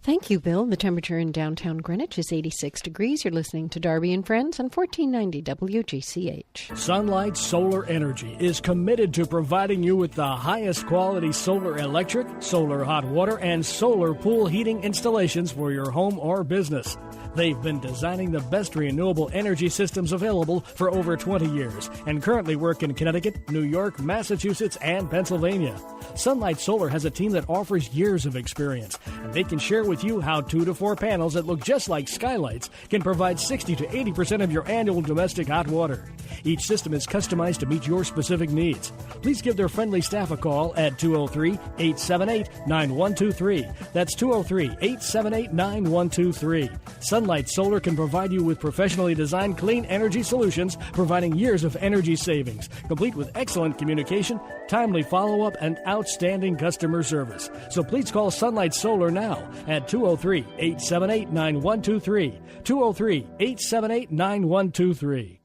Thank you, Bill. The temperature in downtown Greenwich is 86 degrees. You're listening to Darby and Friends on 1490 WGCH. Sunlight Solar Energy is committed to providing you with the highest quality solar electric, solar hot water, and solar pool heating installations for your home or business. They've been designing the best renewable energy systems available for over 20 years and currently work in Connecticut, New York, Massachusetts, and Pennsylvania. Sunlight Solar has a team that offers years of experience, and they can share with you how 2 to 4 panels that look just like skylights can provide 60 to 80% of your annual domestic hot water. Each system is customized to meet your specific needs. Please give their friendly staff a call at 203-878-9123. That's 203-878-9123. Sunlight Solar can provide you with professionally designed clean energy solutions, providing years of energy savings, complete with excellent communication, timely follow-up, and outstanding customer service. So please call Sunlight Solar now at 203-878-9123. 203-878-9123.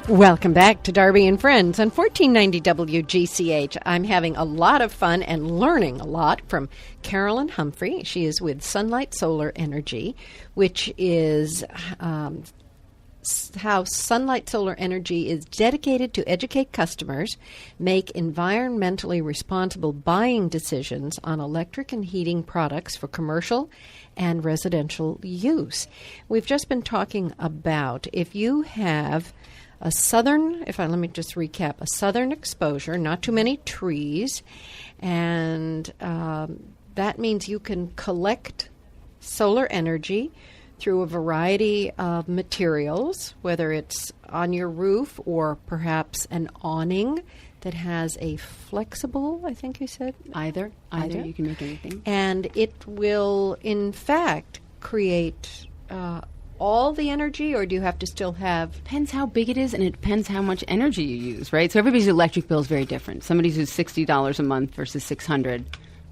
Welcome back to Darby and Friends on 1490 WGCH. I'm having a lot of fun and learning a lot from Carolyn Humphreys. She is with Sunlight Solar Energy, which is how Sunlight Solar Energy is dedicated to educate customers, make environmentally responsible buying decisions on electric and heating products for commercial and residential use. We've just been talking about if you have a southern, let me just recap, a southern exposure, not too many trees, and that means you can collect solar energy through a variety of materials, whether it's on your roof or perhaps an awning that has a flexible, I think you said? Either. You can make anything. And it will, in fact, create all the energy, or do you have to still have... Depends how big it is, and it depends how much energy you use, right? So everybody's electric bill is very different. Somebody who's $60 a month versus $600,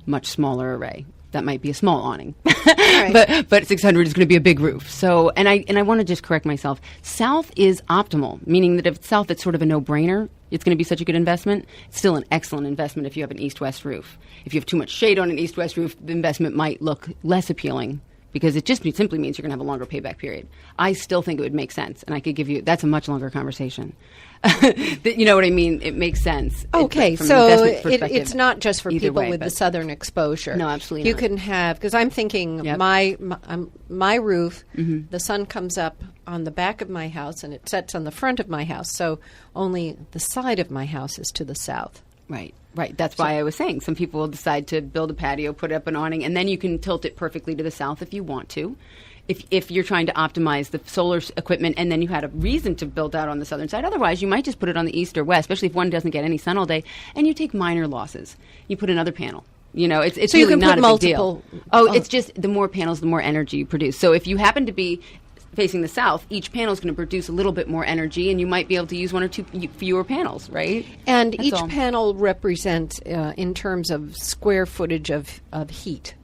much smaller array. That might be a small awning, right. but 600 is going to be a big roof. So, and I want to just correct myself. South is optimal, meaning that if it's south, it's sort of a no-brainer. It's going to be such a good investment. It's still an excellent investment if you have an east-west roof. If you have too much shade on an east-west roof, the investment might look less appealing, because it just simply means you're going to have a longer payback period. I still think it would make sense, and I could give you – that's a much longer conversation. You know what I mean? It makes sense. Okay, so it's not just for people with the southern exposure. No, absolutely you not. can have – because I'm thinking my roof, the sun comes up on the back of my house, and it sets on the front of my house, so only the side of my house is to the south. Right. That's why I was saying some people will decide to build a patio, put up an awning, and then you can tilt it perfectly to the south if you want to. If you're trying to optimize the solar equipment, and then you had a reason to build out on the southern side. Otherwise, you might just put it on the east or west, especially if one doesn't get any sun all day, and you take minor losses. You put another panel. You know, it's so really you can not put a multiple, big deal. It's just the more panels, the more energy you produce. So if you happen to be facing the south, each panel is going to produce a little bit more energy, and you might be able to use one or two fewer panels, right? And that's each panel represents, in terms of square footage of heat.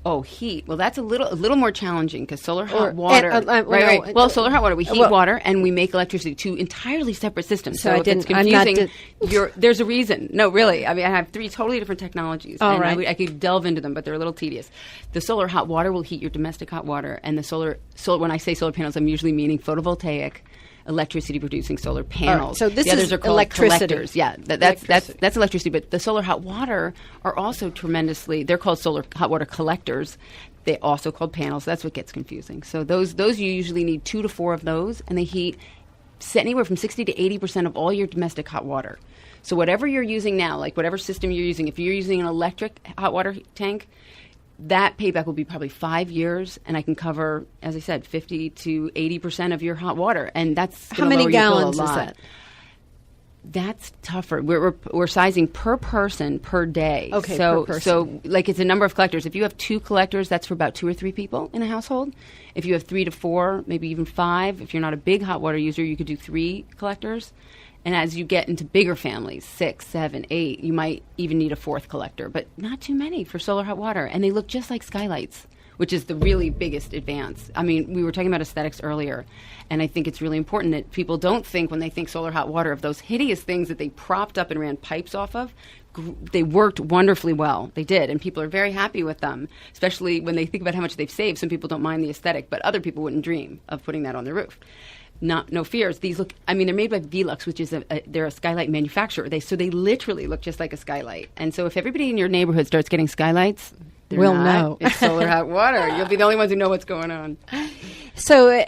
Oh, heat. Well, that's a little more challenging because solar hot water. Right. Well, solar hot water. We heat water and we make electricity. Two entirely separate systems. So if it's confusing, there's a reason. No, really. I mean, I have 3 totally different technologies. All and right. I could delve into them, but they're a little tedious. The solar hot water will heat your domestic hot water, and the solar. When I say solar panels, I'm usually meaning photovoltaic, electricity-producing solar panels. So this the others is are called electricity. Collectors. Yeah, that's electricity. But the solar hot water are also tremendously. They're called solar hot water collectors. They're also called panels. That's what gets confusing. So those you usually need 2 to 4 of those, and they heat anywhere from 60 to 80% of all your domestic hot water. So whatever you're using now, like whatever system you're using, if you're using an electric hot water tank, that payback will be probably 5 years, and I can cover, as I said, 50 to 80% of your hot water, and that's how many gallons is that? That's tougher. We're sizing per person per day. Okay, per person. So like it's a number of collectors. If you have 2 collectors, that's for about 2 or 3 people in a household. If you have 3 to 4, maybe even 5, if you're not a big hot water user, you could do 3 collectors. And as you get into bigger families, 6, 7, 8, you might even need a 4th collector, but not too many for solar hot water. And they look just like skylights, which is the really biggest advance. I mean, we were talking about aesthetics earlier, and I think it's really important that people don't think, when they think solar hot water, of those hideous things that they propped up and ran pipes off of. They worked wonderfully well. They did, and people are very happy with them, especially when they think about how much they've saved. Some people don't mind the aesthetic, but other people wouldn't dream of putting that on their roof. No fears. These look, I mean, they're made by Velux, which is they're a skylight manufacturer. So they literally look just like a skylight. And so if everybody in your neighborhood starts getting skylights, we'll know. It's solar hot water. You'll be the only ones who know what's going on. So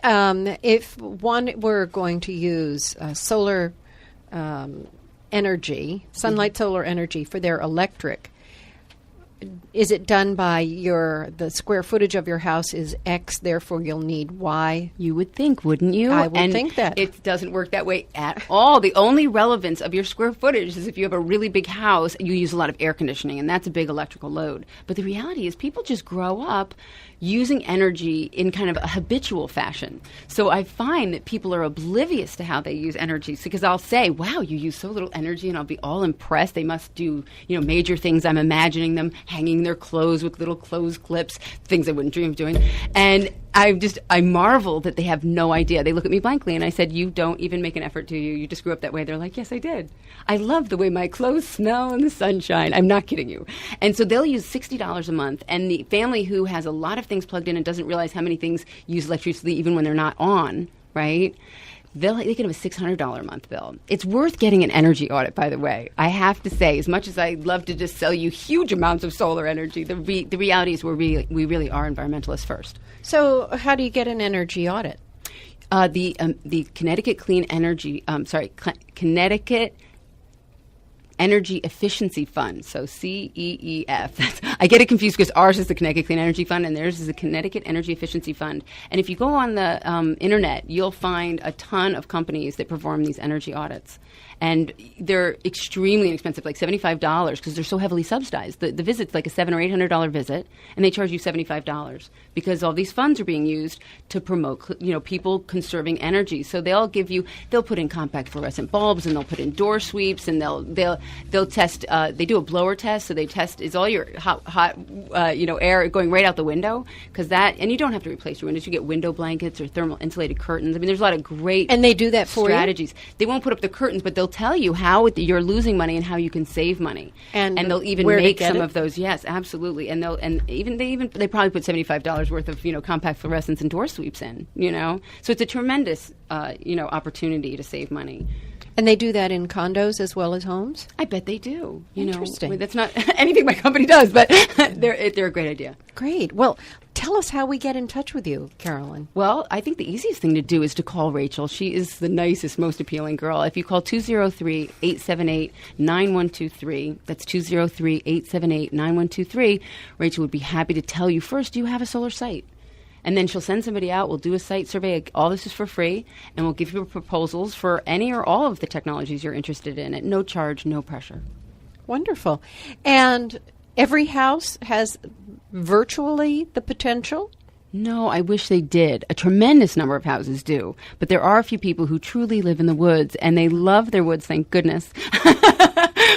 if one were going to use solar energy, sunlight solar energy for their electric, is it done by the square footage of your house is X, therefore you'll need Y? You would think, wouldn't you? I would think that. It doesn't work that way at all. The only relevance of your square footage is if you have a really big house, you use a lot of air conditioning, and that's a big electrical load. But the reality is people just grow up using energy in kind of a habitual fashion. So I find that people are oblivious to how they use energy, because I'll say, wow, you use so little energy, and I'll be all impressed. They must do, major things. I'm imagining them hanging their clothes with little clothes clips, things I wouldn't dream of doing. And I marvel that they have no idea. They look at me blankly, and I said, you don't even make an effort, do you? You just grew up that way. They're like, yes, I did. I love the way my clothes smell in the sunshine. I'm not kidding you. And so they'll use $60 a month, and the family who has a lot of things plugged in and doesn't realize how many things use electricity even when they're not on, right? They can have a $600 a month bill. It's worth getting an energy audit, by the way. I have to say, as much as I love to just sell you huge amounts of solar energy, the reality is we really are environmentalists first. So how do you get an energy audit? The Connecticut Connecticut Energy Efficiency Fund, so CEEF. I get it confused because ours is the Connecticut Clean Energy Fund and theirs is the Connecticut Energy Efficiency Fund. And if you go on the internet, you'll find a ton of companies that perform these energy audits. And they're extremely inexpensive, like $75, because they're so heavily subsidized. The visit's like a $700 or $800 visit, and they charge you $75 because all these funds are being used to promote, people conserving energy. So they'll put in compact fluorescent bulbs, and they'll put in door sweeps, and they'll test. They do a blower test, so they test is all your hot air going right out the window, and you don't have to replace your windows. You get window blankets or thermal insulated curtains. I mean, there's a lot of great and they do that for strategies. They won't put up the curtains, but they'll tell you how you're losing money and how you can save money, and they'll even make some of those. Yes, absolutely, and they probably put $75 worth of compact fluorescents and door sweeps in. So it's a tremendous opportunity to save money. And they do that in condos as well as homes? I bet they do. Interesting. That's not anything my company does, but they're a great idea. Great. Well, tell us how we get in touch with you, Carolyn. Well, I think the easiest thing to do is to call Rachel. She is the nicest, most appealing girl. If you call 203-878-9123, that's 203-878-9123, Rachel would be happy to tell you first, do you have a solar site? And then she'll send somebody out. We'll do a site survey. All this is for free. And we'll give you proposals for any or all of the technologies you're interested in at no charge, no pressure. Wonderful. And every house has virtually the potential? No, I wish they did. A tremendous number of houses do. But there are a few people who truly live in the woods, and they love their woods, thank goodness.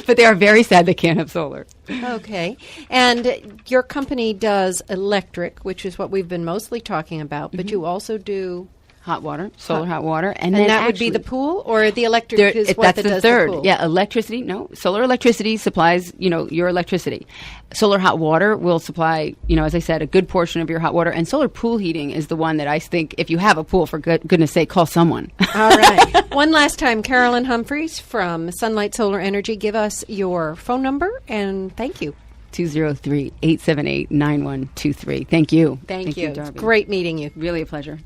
But they are very sad they can't have solar. Okay. And your company does electric, which is what we've been mostly talking about, but you also do hot water, solar hot water. And then that would be the pool, or the electric is what that's the does third. The pool? Yeah, electricity. No, solar electricity supplies, your electricity. Solar hot water will supply, as I said, a good portion of your hot water. And solar pool heating is the one that I think, if you have a pool, for goodness sake, call someone. All right. One last time, Carolyn Humphreys from Sunlight Solar Energy. Give us your phone number, and thank you. 203-878-9123. Thank you. Thank you. Darby. It's great meeting you. Really a pleasure.